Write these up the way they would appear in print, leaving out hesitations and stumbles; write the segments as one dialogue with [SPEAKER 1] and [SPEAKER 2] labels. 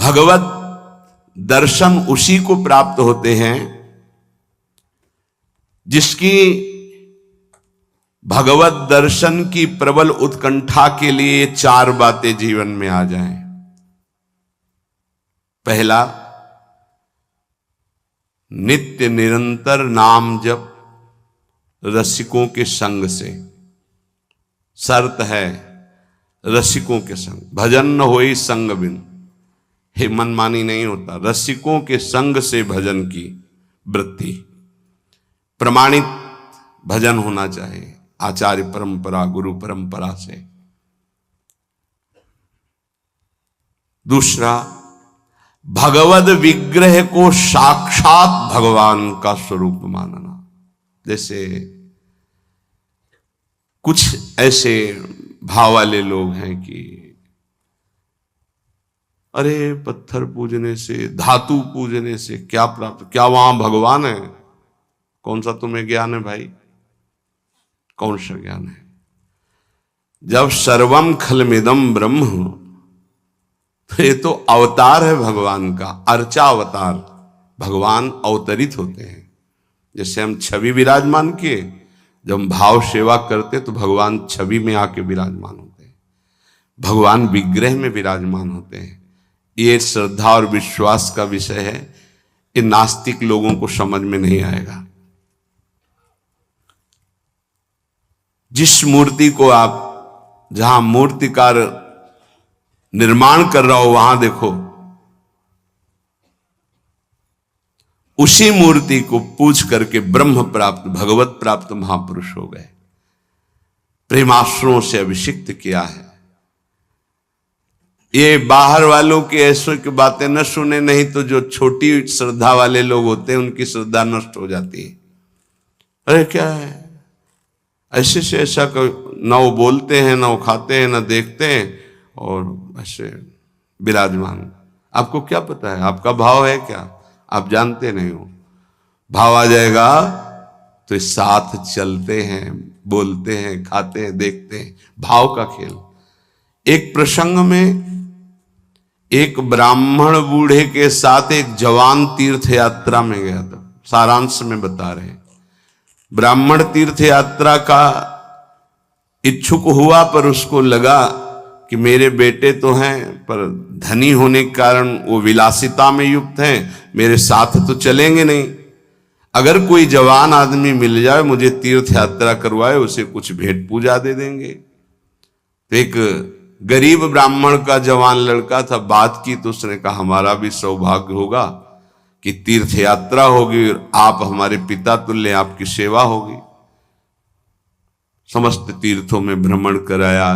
[SPEAKER 1] भगवत दर्शन उसी को प्राप्त होते हैं जिसकी भगवत दर्शन की प्रबल उत्कंठा के लिए 4 बातें जीवन में आ जाएं। पहला, नित्य निरंतर नाम जप रसिकों के संग से। शर्त है रसिकों के संग, भजन न होई संग बिन। हे मनमानी नहीं होता, रसिकों के संग से भजन की वृत्ति। प्रमाणित भजन होना चाहिए, आचार्य परंपरा, गुरु परंपरा से। दूसरा, भगवद विग्रह को साक्षात भगवान का स्वरूप मानना। जैसे कुछ ऐसे भाव वाले लोग हैं कि अरे पत्थर पूजने से, धातु पूजने से क्या प्राप्त, क्या वहां भगवान है? कौन सा तुम्हें ज्ञान है भाई? कौन सा ज्ञान है? जब सर्वम खलमिदम ब्रह्म, तो ये तो अवतार है भगवान का, अर्चा अवतार। भगवान अवतरित होते हैं। जैसे हम छवि विराजमान किए, जब हम भाव सेवा करते तो भगवान छवि में आके विराजमान होते हैं, भगवान विग्रह में विराजमान होते हैं। ये श्रद्धा और विश्वास का विषय है, ये नास्तिक लोगों को समझ में नहीं आएगा। जिस मूर्ति को आप, जहां मूर्तिकार निर्माण कर रहा हो वहां देखो, उसी मूर्ति को पूज करके ब्रह्म प्राप्त, भगवत प्राप्त महापुरुष हो गए। प्रेमाश्रुओं से अभिषिक्त किया है। ये बाहर वालों की ऐसों की बातें न सुने, नहीं तो जो छोटी श्रद्धा वाले लोग होते हैं उनकी श्रद्धा नष्ट हो जाती है। अरे क्या है, ऐसे से ऐसा न वो बोलते हैं, न वो खाते हैं, न देखते हैं, और ऐसे विराजमान। आपको क्या पता है? आपका भाव है क्या? आप जानते नहीं हो। भाव आ जाएगा तो साथ चलते हैं, बोलते हैं, खाते हैं, देखते हैं। भाव का खेल। एक प्रसंग में एक ब्राह्मण बूढ़े के साथ एक जवान तीर्थ यात्रा में गया था। सारांश में बता रहे हैं। ब्राह्मण तीर्थ यात्रा का इच्छुक हुआ, पर उसको लगा कि मेरे बेटे तो हैं, पर धनी होने के कारण वो विलासिता में युक्त हैं, मेरे साथ तो चलेंगे नहीं। अगर कोई जवान आदमी मिल जाए, मुझे तीर्थ यात्रा करवाए, उसे कुछ भेंट पूजा दे देंगे। तो एक गरीब ब्राह्मण का जवान लड़का था, बात की तो उसने कहा हमारा भी सौभाग्य होगा कि तीर्थ यात्रा होगी और आप हमारे पिता तुल्य, आपकी सेवा होगी। समस्त तीर्थों में भ्रमण कराया।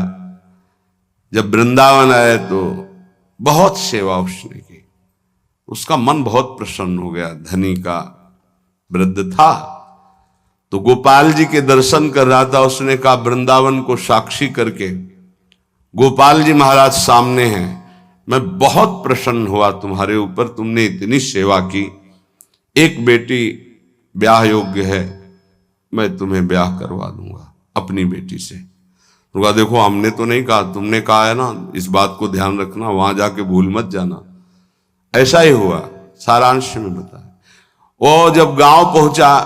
[SPEAKER 1] जब वृंदावन आए तो बहुत सेवा उसने की। उसका मन बहुत प्रसन्न हो गया। धनी का वृद्ध था तो गोपाल जी के दर्शन कर रहा था। उसने कहा वृंदावन को साक्षी करके, गोपाल जी महाराज सामने हैं, मैं बहुत प्रसन्न हुआ तुम्हारे ऊपर, तुमने इतनी सेवा की। एक बेटी ब्याह योग्य है, मैं तुम्हें ब्याह करवा दूंगा अपनी बेटी से। तो देखो हमने तो नहीं कहा, तुमने कहा है ना, इस बात को ध्यान रखना, वहां जाके भूल मत जाना। ऐसा ही हुआ। सारांश में बताया। वो जब गांव पहुंचा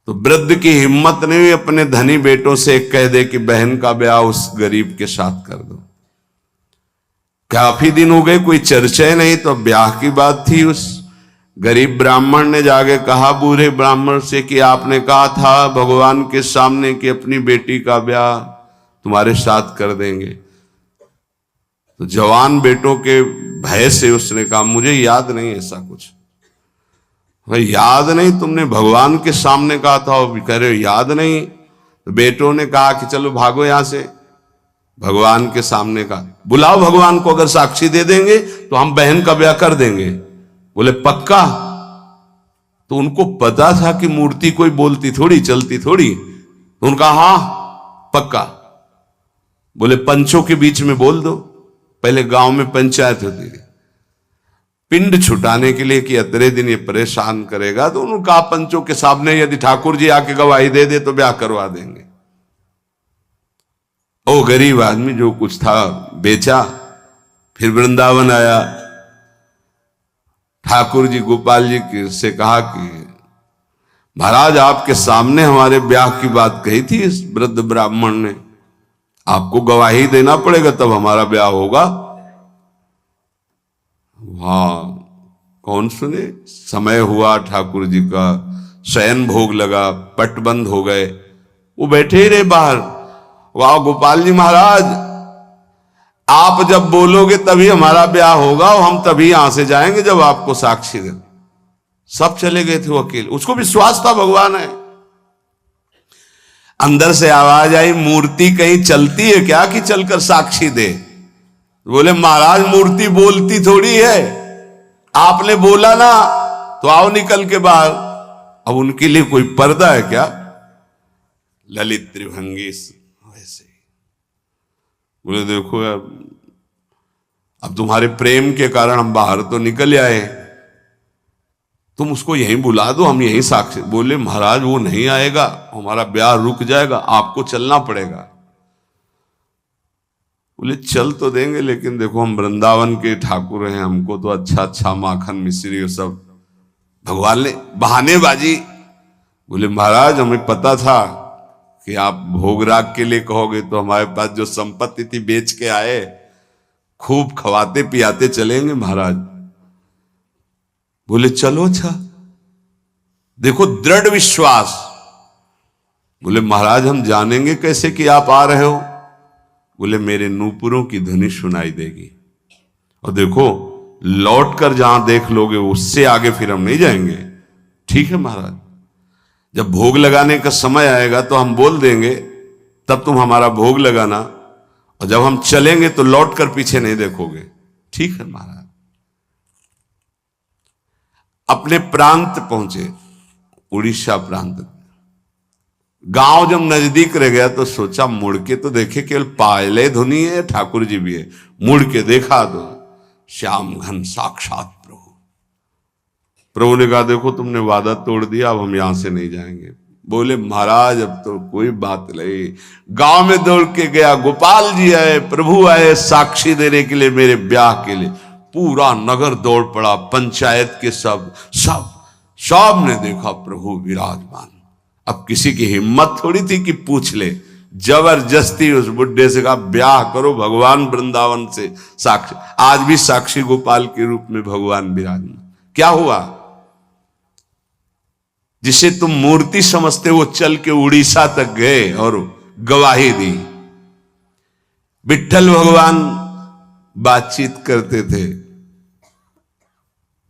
[SPEAKER 1] तो वृद्ध की हिम्मत नहीं हुई अपने धनी बेटों से कह दे कि बहन का ब्याह उस गरीब के साथ कर दो। काफी दिन हो गए, कोई चर्चा नहीं, तो ब्याह की बात थी। उस गरीब ब्राह्मण ने जाके कहा बूढ़े ब्राह्मण से कि आपने कहा था भगवान के सामने कि अपनी बेटी का ब्याह तुम्हारे साथ कर देंगे। तो जवान बेटों के भय से उसने कहा मुझे याद नहीं ऐसा कुछ। भाई याद नहीं? तुमने भगवान के सामने कहा था। और कह रहे हो याद नहीं? तो बेटों ने कहा कि चलो भागो यहां से। भगवान के सामने कहा बुलाओ भगवान को, अगर साक्षी दे देंगे तो हम बहन का ब्याह कर देंगे। बोले पक्का? तो उनको पता था कि मूर्ति कोई बोलती थोड़ी, चलती थोड़ी। तो उनका हाँ पक्का। बोले पंचों के बीच में बोल दो। पहले गांव में पंचायत होती थी पिंड छुटाने के लिए कि अतरे दिन ये परेशान करेगा। तो उन्होंने कहा पंचों के सामने यदि ठाकुर जी आके गवाही दे दे तो ब्याह करवा देंगे। ओ गरीब आदमी जो कुछ था बेचा, फिर वृंदावन आया, ठाकुर जी गोपाल जी से कहा कि महाराज आपके सामने हमारे ब्याह की बात कही थी इस वृद्ध ब्राह्मण ने, आपको गवाही देना पड़ेगा तब हमारा ब्याह होगा। हाँ, कौन सुने। समय हुआ, ठाकुर जी का शयन भोग लगा, पटबंद हो गए, वो बैठे ही रहे बाहर। वाह गोपाल जी महाराज, आप जब बोलोगे तभी हमारा ब्याह होगा और हम तभी यहां से जाएंगे जब आपको साक्षी दे। सब चले गए थे वो अकेले, उसको विश्वास था भगवान है। अंदर से आवाज आई, मूर्ति कहीं चलती है क्या कि चलकर साक्षी दे। बोले महाराज मूर्ति बोलती थोड़ी है, आपने बोला ना तो आओ निकल के बाहर। अब उनके लिए कोई पर्दा है क्या? ललित त्रिभंगी वैसे ही बोले देखो यार, अब तुम्हारे प्रेम के कारण हम बाहर तो निकल आए, तुम उसको यहीं बुला दो, हम यहीं साक्षी। बोले महाराज वो नहीं आएगा, हमारा ब्याह रुक जाएगा, आपको चलना पड़ेगा। बोले चल तो देंगे, लेकिन देखो हम वृंदावन के ठाकुर हैं, हमको तो अच्छा अच्छा माखन मिश्री और सब। भगवान ने बहानेबाजी। बोले महाराज हमें पता था कि आप भोग राग के लिए कहोगे, तो हमारे पास जो संपत्ति थी बेच के आए, खूब खवाते पियाते चलेंगे महाराज। बोले चलो अच्छा, देखो दृढ़ विश्वास। बोले महाराज हम जानेंगे कैसे कि आप आ रहे हो? बोले मेरे नूपुरों की ध्वनि सुनाई देगी, और देखो लौट कर जहां देख लोगे उससे आगे फिर हम नहीं जाएंगे। ठीक है महाराज, जब भोग लगाने का समय आएगा तो हम बोल देंगे, तब तुम हमारा भोग लगाना, और जब हम चलेंगे तो लौट कर पीछे नहीं देखोगे। ठीक है महाराज। अपने प्रांत पहुंचे, उड़ीसा प्रांत। गांव जब नजदीक रह गया तो सोचा मुड़ के तो देखे, केवल पायले धुनी है, ठाकुर जी भी है। मुड़ के देखा तो श्याम घन साक्षात प्रभु। प्रभु ने कहा देखो तुमने वादा तोड़ दिया, अब हम यहां से नहीं जाएंगे। बोले महाराज अब तो कोई बात नहीं। गांव में दौड़ के गया, गोपाल जी आए, प्रभु आए साक्षी देने के लिए मेरे ब्याह के लिए। पूरा नगर दौड़ पड़ा, पंचायत के सब ने देखा प्रभु विराजमान। अब किसी की हिम्मत थोड़ी थी कि पूछ ले, जबरदस्ती उस बुड्ढे से कहा ब्याह करो भगवान वृंदावन से साक्षी। आज भी साक्षी गोपाल के रूप में भगवान विराजमान। क्या हुआ? जिसे तुम मूर्ति समझते वो चल के उड़ीसा तक गए और गवाही दी। विट्ठल भगवान बातचीत करते थे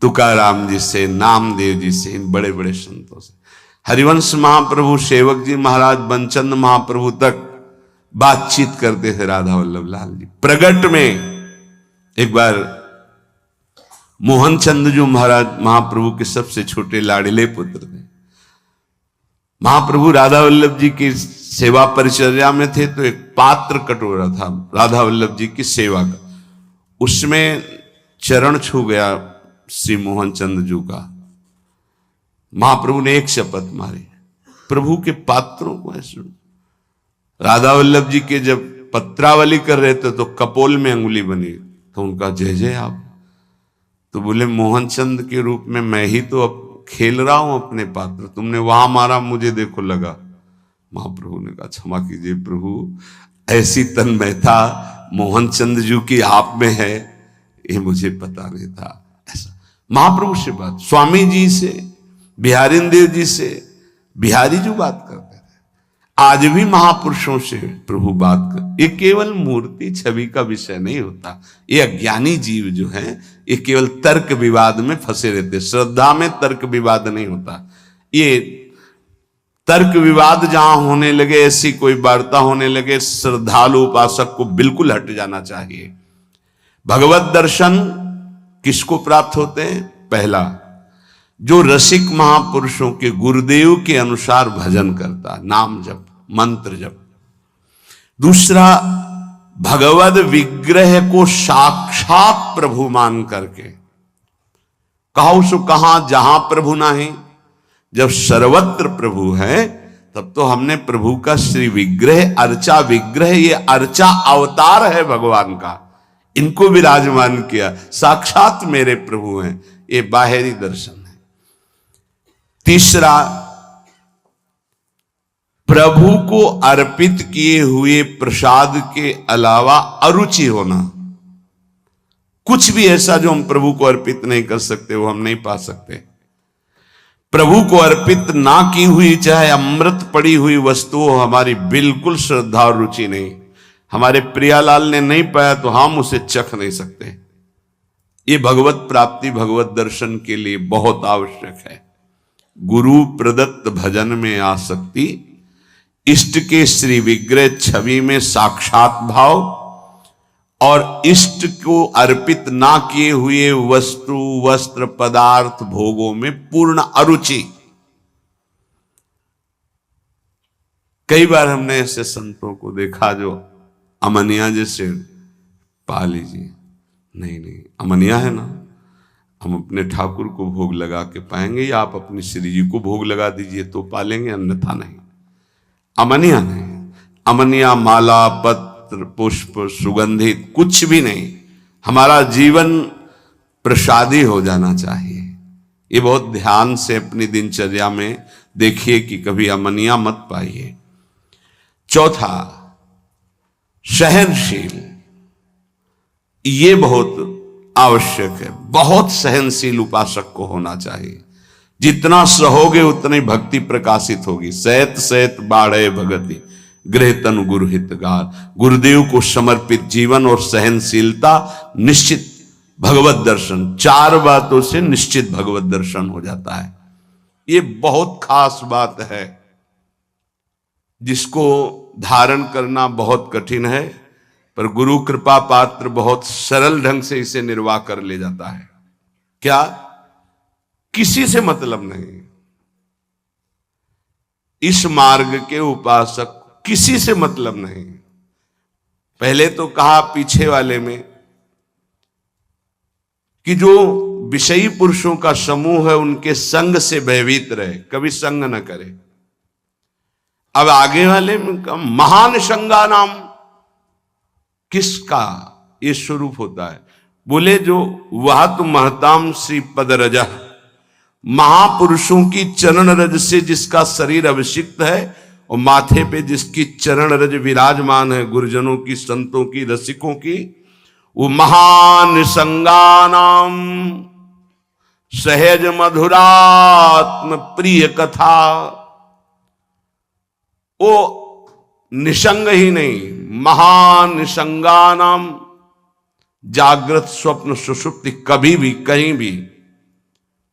[SPEAKER 1] तुकाराम जी से, नामदेव जी से, इन बड़े बड़े संतों से। हरिवंश महाप्रभु, सेवक जी महाराज, बंचंद महाप्रभु तक बातचीत करते थे राधा वल्लभ लाल जी। प्रगट में एक बार मोहन चंद जी महाराज महाप्रभु के सबसे छोटे लाडले पुत्र थे। महाप्रभु राधा वल्लभ जी की सेवा परिचर्या में थे, तो एक पात्र कटोरा था राधा वल्लभ जी की सेवा का, उसमें चरण छू गया श्री मोहन चंद जी का। महाप्रभु ने एक शपथ मारी, प्रभु के पात्रों को ऐसे। राधा वल्लभ जी के जब पत्रावली कर रहे थे तो कपोल में अंगुली बनी, तो उनका जय जय आप। तो बोले मोहन चंद के रूप में मैं ही तो अब खेल रहा हूं अपने पात्र, तुमने वहां मारा मुझे देखो लगा। महाप्रभु ने कहा क्षमा कीजिए प्रभु, ऐसी तन्मयता मोहन चंद जी की आप में है, ये मुझे पता नहीं था। ऐसा महाप्रभु से बात, स्वामी जी से, बिहारी देव जी से, बिहारी जी बात करते थे। आज भी महापुरुषों से प्रभु बात कर। ये केवल मूर्ति छवि का विषय नहीं होता। ये अज्ञानी जीव जो हैं ये केवल तर्क विवाद में फंसे रहते। श्रद्धा में तर्क विवाद नहीं होता। ये तर्क विवाद जहां होने लगे, ऐसी कोई वार्ता होने लगे, श्रद्धालु उपासक को बिल्कुल हट जाना चाहिए। भगवत दर्शन किसको प्राप्त होते हैं? पहला, जो रसिक महापुरुषों के गुरुदेव के अनुसार भजन करता, नाम जप, मंत्र जप। दूसरा, भगवद विग्रह को साक्षात प्रभु मान करके। कहो सो कहां जहां प्रभु नाही, जब सर्वत्र प्रभु है तब तो हमने प्रभु का श्री विग्रह, अर्चा विग्रह, ये अर्चा अवतार है भगवान का। इनको विराजमान किया, साक्षात मेरे प्रभु हैं। ये बाहरी दर्शन है। तीसरा, प्रभु को अर्पित किए हुए प्रसाद के अलावा अरुचि होना। कुछ भी ऐसा जो हम प्रभु को अर्पित नहीं कर सकते वो हम नहीं पा सकते। प्रभु को अर्पित ना की हुई चाहे अमृत पड़ी हुई वस्तु हो, हमारी बिल्कुल श्रद्धा और रुचि नहीं। हमारे प्रियालाल ने नहीं पाया तो हम उसे चख नहीं सकते। ये भगवत प्राप्ति, भगवत दर्शन के लिए बहुत आवश्यक है। गुरु प्रदत्त भजन में आसक्ति, इष्ट के श्री विग्रह छवि में साक्षात भाव, और इष्ट को अर्पित ना किए हुए वस्तु, वस्त्र, पदार्थ, भोगों में पूर्ण अरुचि। कई बार हमने ऐसे संतों को देखा जो अमनिया जैसे, पा लीजिए, नहीं अमनिया है ना, हम अपने ठाकुर को भोग लगा के पाएंगे, या आप अपनी श्री जी को भोग लगा दीजिए तो पालेंगे, अन्यथा नहीं। अमनिया नहीं, अमनिया माला, पत्र, पुष्प, सुगंधित कुछ भी नहीं। हमारा जीवन प्रसादी हो जाना चाहिए। ये बहुत ध्यान से अपनी दिनचर्या में देखिए कि कभी अमनिया मत पाइए। चौथा, सहनशील, ये बहुत आवश्यक है। बहुत सहनशील उपासक को होना चाहिए। जितना सहोगे उतनी भक्ति प्रकाशित होगी। सहत सहत बाढ़े भगति, गृह तनु गुरु हितगार। गुरुदेव को समर्पित जीवन और सहनशीलता, निश्चित भगवत दर्शन। चार बातों से निश्चित भगवत दर्शन हो जाता है। ये बहुत खास बात है जिसको धारण करना बहुत कठिन है, पर गुरु कृपा पात्र बहुत सरल ढंग से इसे निर्वाह कर ले जाता है। क्या? किसी से मतलब नहीं। इस मार्ग के उपासक किसी से मतलब नहीं। पहले तो कहा पीछे वाले में कि जो विषयी पुरुषों का समूह है उनके संग से भयभीत रहे, कभी संग न करे। अब आगे वाले में कहा महान संगा नाम, किसका ये स्वरूप होता है? बोले जो वह तो महताम श्री पद रजा, महापुरुषों की चरण रज से जिसका शरीर अभिषिक्त है और माथे पे जिसकी चरण रज विराजमान है, गुरुजनों की, संतों की, रसिकों की, वो महान संगानाम सहज मधुरात्म प्रिय कथा। वो निसंग ही नहीं, महान निसंगानाम, जागृत स्वप्न सुषुप्ति, कभी भी कहीं भी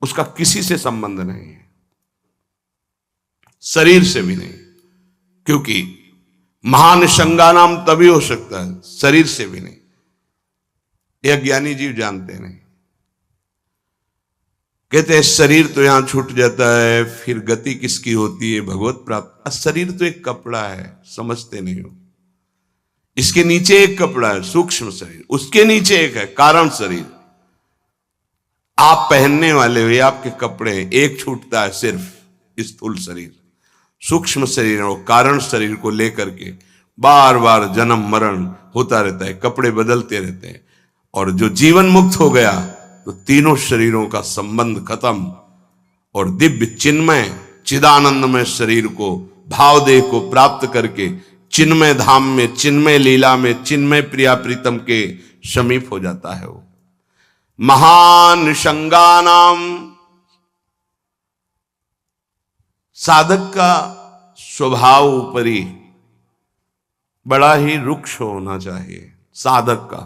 [SPEAKER 1] उसका किसी से संबंध नहीं है, शरीर से भी नहीं। क्योंकि महान निसंगानाम तभी हो सकता है, शरीर से भी नहीं। यह ज्ञानी जीव जानते नहीं। कहते हैं शरीर तो यहां छूट जाता है, फिर गति किसकी होती है? भगवत प्राप्त। शरीर तो एक कपड़ा है, समझते नहीं हो। इसके नीचे एक कपड़ा है, सूक्ष्म शरीर, उसके नीचे एक है कारण शरीर। आप पहनने वाले हो, ये आपके कपड़े हैं। एक छूटता है सिर्फ स्थूल शरीर, सूक्ष्म शरीर और कारण शरीर को लेकर के बार बार जन्म मरण होता रहता है, कपड़े बदलते रहते हैं। और जो जीवन मुक्त हो गया तो तीनों शरीरों का संबंध खत्म, और दिव्य चिन्मय चिदानंदमय शरीर को, भाव देह को प्राप्त करके चिन्मय धाम में, चिन्मय लीला में, चिन्मय प्रिया प्रीतम के समीप हो जाता है। वो महान संगानाम, साधक का स्वभाव ऊपरी बड़ा ही रुक्ष होना चाहिए। साधक का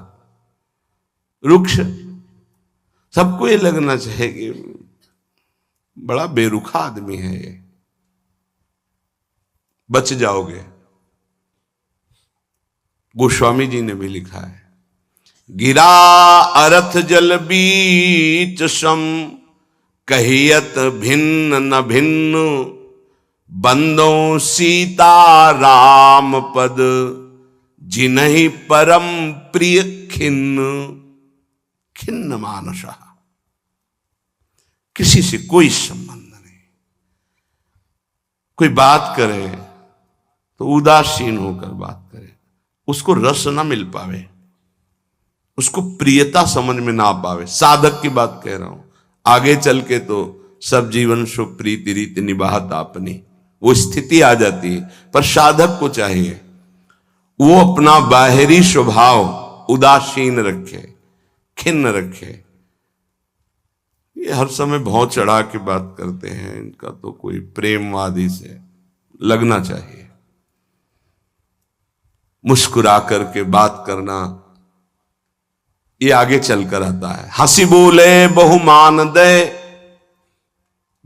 [SPEAKER 1] रुक्ष, सबको ये लगना चाहिए कि बड़ा बेरुखा आदमी है ये, बच जाओगे। गोस्वामी जी ने भी लिखा है, गिरा अरथ जल बीच सम, कहियत भिन्न न भिन्न, बंदों सीता राम पद, जिन्हि परम प्रिय खिन्न। खिन्न मानसा, किसी से कोई संबंध नहीं। कोई बात करे तो उदासीन होकर बात करे, उसको रस ना मिल पावे, उसको प्रियता समझ में ना आ पावे। साधक की बात कह रहा हूं, आगे चल के तो सब जीवन शो प्रीति रीति निभात आपनी, वो स्थिति आ जाती है। पर साधक को चाहिए वो अपना बाहरी स्वभाव उदासीन रखे, खिन्न रखे। ये हर समय भौं चढ़ा के बात करते हैं, इनका तो कोई प्रेमवादी से लगना चाहिए। मुस्कुरा करके बात करना, ये आगे चलकर आता है। हंसी बोले बहुमान दे,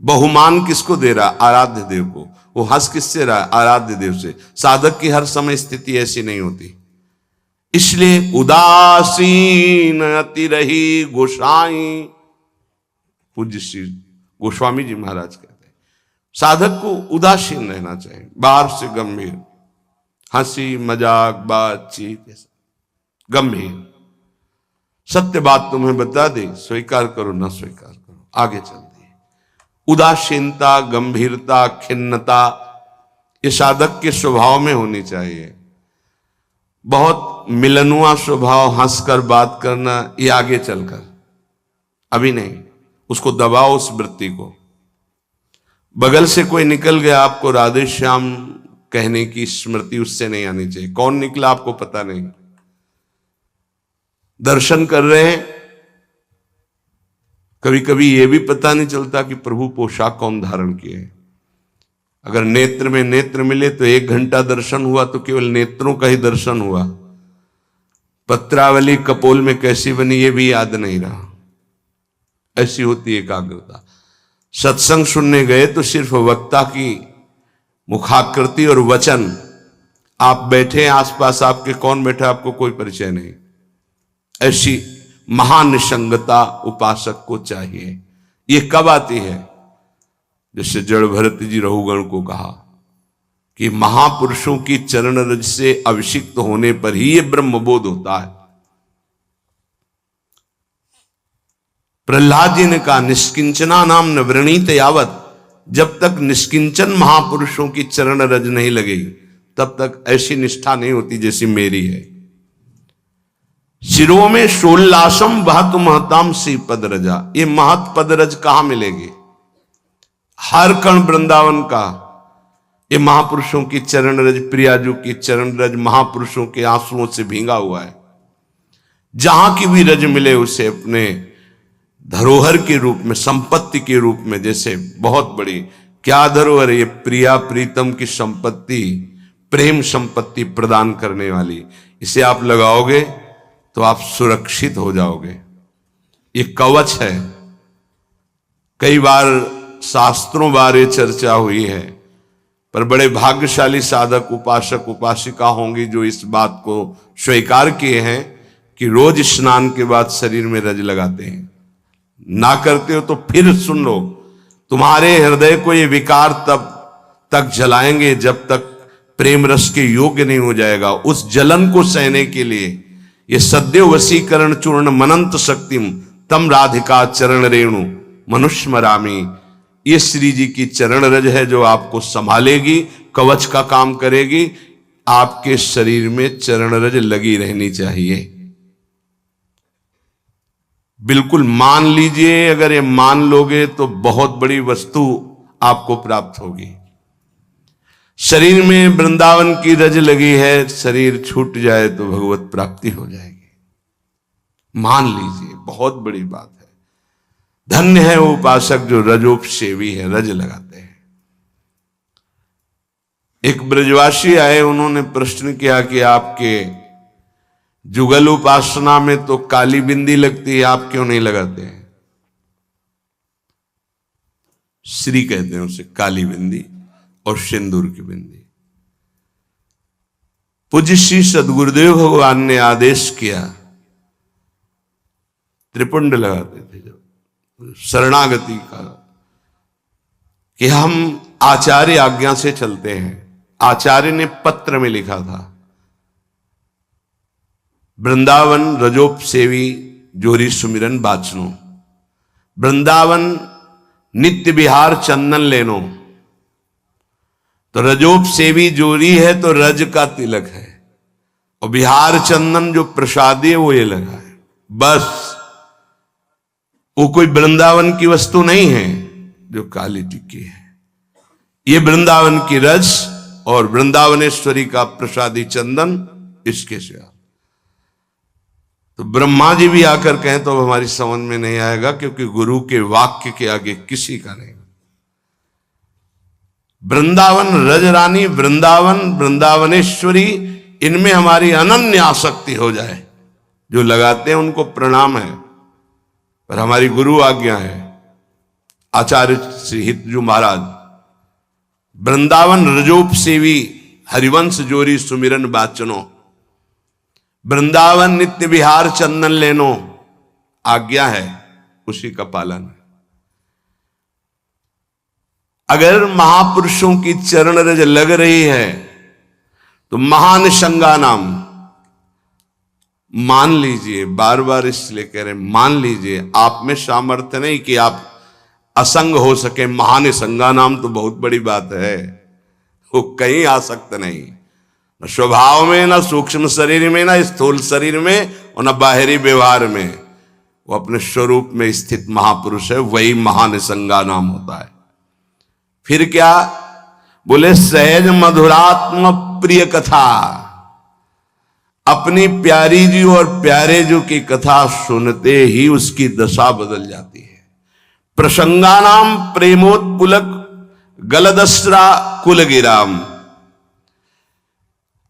[SPEAKER 1] बहुमान किसको दे रहा? आराध्य देव को। वो हंस किससे रहा? आराध्य देव से। साधक की हर समय स्थिति ऐसी नहीं होती, इसलिए उदासीन अति रही गोसाई। पूज्य श्री गोस्वामी जी महाराज कहते हैं साधक को उदासीन रहना चाहिए, बाहर से गंभीर, हंसी मजाक बातचीत गंभीर। सत्य बात तुम्हें बता दी, स्वीकार करो ना स्वीकार करो, आगे चल दी। उदासीनता, गंभीरता, खिन्नता ये साधक के स्वभाव में होनी चाहिए। बहुत मिलनुआ स्वभाव, हंसकर बात करना, ये आगे चलकर, अभी नहीं। उसको दबाओ उस वृत्ति को। बगल से कोई निकल गया, आपको राधे श्याम कहने की स्मृति उससे नहीं आनी चाहिए। कौन निकला आपको पता नहीं। दर्शन कर रहे हैं, कभी कभी यह भी पता नहीं चलता कि प्रभु पोशाक कौन धारण किए। अगर नेत्र में नेत्र मिले तो 1 घंटा दर्शन हुआ तो केवल नेत्रों का ही दर्शन हुआ। पत्रावली कपोल में कैसी बनी ये भी याद नहीं रहा। ऐसी होती एकाग्रता। सत्संग सुनने गए तो सिर्फ वक्ता की मुखाकृति और वचन, आप बैठे आसपास आपके कौन बैठा आपको कोई परिचय नहीं। ऐसी महानिसंगता उपासक को चाहिए। ये कब आती है? जैसे जड़ भरत जी रहुगण को कहा कि महापुरुषों की चरण रज से अभिषिक्त होने पर ही ये ब्रह्मबोध होता है। प्रहलाद जी ने कहा निष्किंचना नाम न वृणीत यावत, जब तक निष्किंचन महापुरुषों की चरण रज नहीं लगेगी तब तक ऐसी निष्ठा नहीं होती जैसी मेरी है। शिरो में शोल्लासम बहत महताम सी पद रजा, ये महत पद रज कहां मिलेगी? हर कण वृंदावन का ये महापुरुषों की चरण रज, प्रियाजू की चरण रज महापुरुषों के आंसुओं से भींगा हुआ है। जहां की भी रज मिले उसे अपने धरोहर के रूप में, संपत्ति के रूप में, जैसे बहुत बड़ी क्या धरोहर, ये प्रिया प्रीतम की संपत्ति, प्रेम संपत्ति प्रदान करने वाली, इसे आप लगाओगे तो आप सुरक्षित हो जाओगे। ये कवच है। कई बार शास्त्रों बारे चर्चा हुई है, पर बड़े भाग्यशाली साधक उपासक उपासिका होंगी जो इस बात को स्वीकार किए हैं कि रोज स्नान के बाद शरीर में रज लगाते हैं। ना करते हो तो फिर सुन लो, तुम्हारे हृदय को ये विकार तब तक जलाएंगे जब तक प्रेम रस के योग्य नहीं हो जाएगा। उस जलन को सहने के लिए ये सद्य वशीकरण चूर्ण मनंत शक्तिम तम राधिका चरण रेणु मनुष्य मरामी, ये श्री जी की चरण रज है जो आपको संभालेगी, कवच का काम करेगी। आपके शरीर में चरण रज लगी रहनी चाहिए। बिल्कुल मान लीजिए, अगर ये मान लोगे तो बहुत बड़ी वस्तु आपको प्राप्त होगी। शरीर में वृंदावन की रज लगी है, शरीर छूट जाए तो भगवत प्राप्ति हो जाएगी। मान लीजिए, बहुत बड़ी बात है। धन्य है वो उपासक जो रजोपसेवी है, रज लगाते हैं। एक ब्रजवासी आए, उन्होंने प्रश्न किया कि आपके जुगल उपासना में तो काली बिंदी लगती है, आप क्यों नहीं लगाते हैं? श्री कहते हैं उसे, काली बिंदी और सिंदूर की बिंदी। पूज्य श्री सदगुरुदेव भगवान ने आदेश किया, त्रिपुंड लगाते थे जब शरणागति का, कि हम आचार्य आज्ञा से चलते हैं। आचार्य ने पत्र में लिखा था, वृंदावन रजोप सेवी जोरी सुमिरन बाचनो, वृंदावन नित्य विहार चंदन लेनो। तो रजोप सेवी जोरी है तो रज का तिलक है, और बिहार चंदन जो प्रसादी है वो ये लगा है। बस वो कोई वृंदावन की वस्तु नहीं है जो काली टिक्की है, ये वृंदावन की रज और वृंदावनेश्वरी का प्रसादी चंदन, इसके सिवा। तो ब्रह्मा जी भी आकर कहें तो हमारी समझ में नहीं आएगा, क्योंकि गुरु के वाक्य के आगे किसी का नहीं। वृंदावन रज रानी, वृंदावन वृंदावनेश्वरी, इनमें हमारी अनन्य आसक्ति हो जाए। जो लगाते हैं उनको प्रणाम है, पर हमारी गुरु आज्ञा है, आचार्य श्री हितजू महाराज, वृंदावन रजोप सेवी हरिवंश जोरी सुमिरन बाचनो, वृंदावन नित्य विहार चंदन लेनो, आज्ञा है, उसी का पालन है। अगर महापुरुषों की चरण रज लग रही है तो महानिशंगा नाम मान लीजिए, बार बार इसलिए कह रहे मान लीजिए। आप में सामर्थ्य नहीं कि आप असंग हो सके, महानिशंगा नाम तो बहुत बड़ी बात है, वो कहीं आ सकता नहीं, न स्वभाव में, न सूक्ष्म शरीर में, न स्थूल शरीर में, और न बाहरी व्यवहार में। वो अपने स्वरूप में स्थित महापुरुष है, वही महानिशंगा नाम होता है। फिर क्या बोले? सहज मधुरात्म प्रिय कथा, अपनी प्यारी जी और प्यारे जी की कथा सुनते ही उसकी दशा बदल जाती है। प्रसंगानाम प्रेमोत्पुलक गलदस्रा कुलगिराम,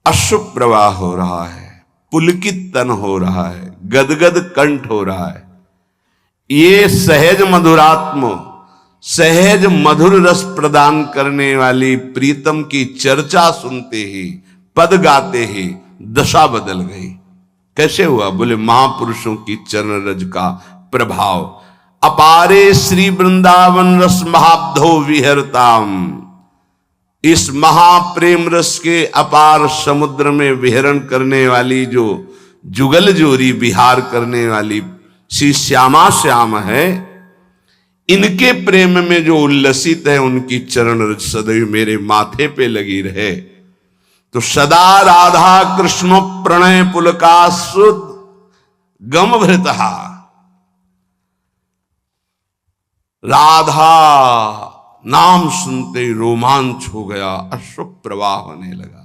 [SPEAKER 1] अश्रु प्रवाह हो रहा है, पुलकित तन हो रहा है, गदगद कंठ हो रहा है। ये सहज मधुरात्म, सहज मधुर रस प्रदान करने वाली प्रीतम की चर्चा सुनते ही, पद गाते ही दशा बदल गई। कैसे हुआ? बोले महापुरुषों की चरण रज का प्रभाव। अपारे श्री वृंदावन रस महाब्धो विहरताम, इस महाप्रेम रस के अपार समुद्र में विहरण करने वाली, जो जुगल जोरी विहार करने वाली श्री श्यामा श्याम है, इनके प्रेम में जो उल्लसित है, उनकी चरण रज सदैव मेरे माथे पे लगी रहे। तो सदा राधा कृष्ण प्रणय पुलकासुद गम भृतहा, राधा नाम सुनते रोमांच हो गया, अश्रु प्रवाह होने लगा।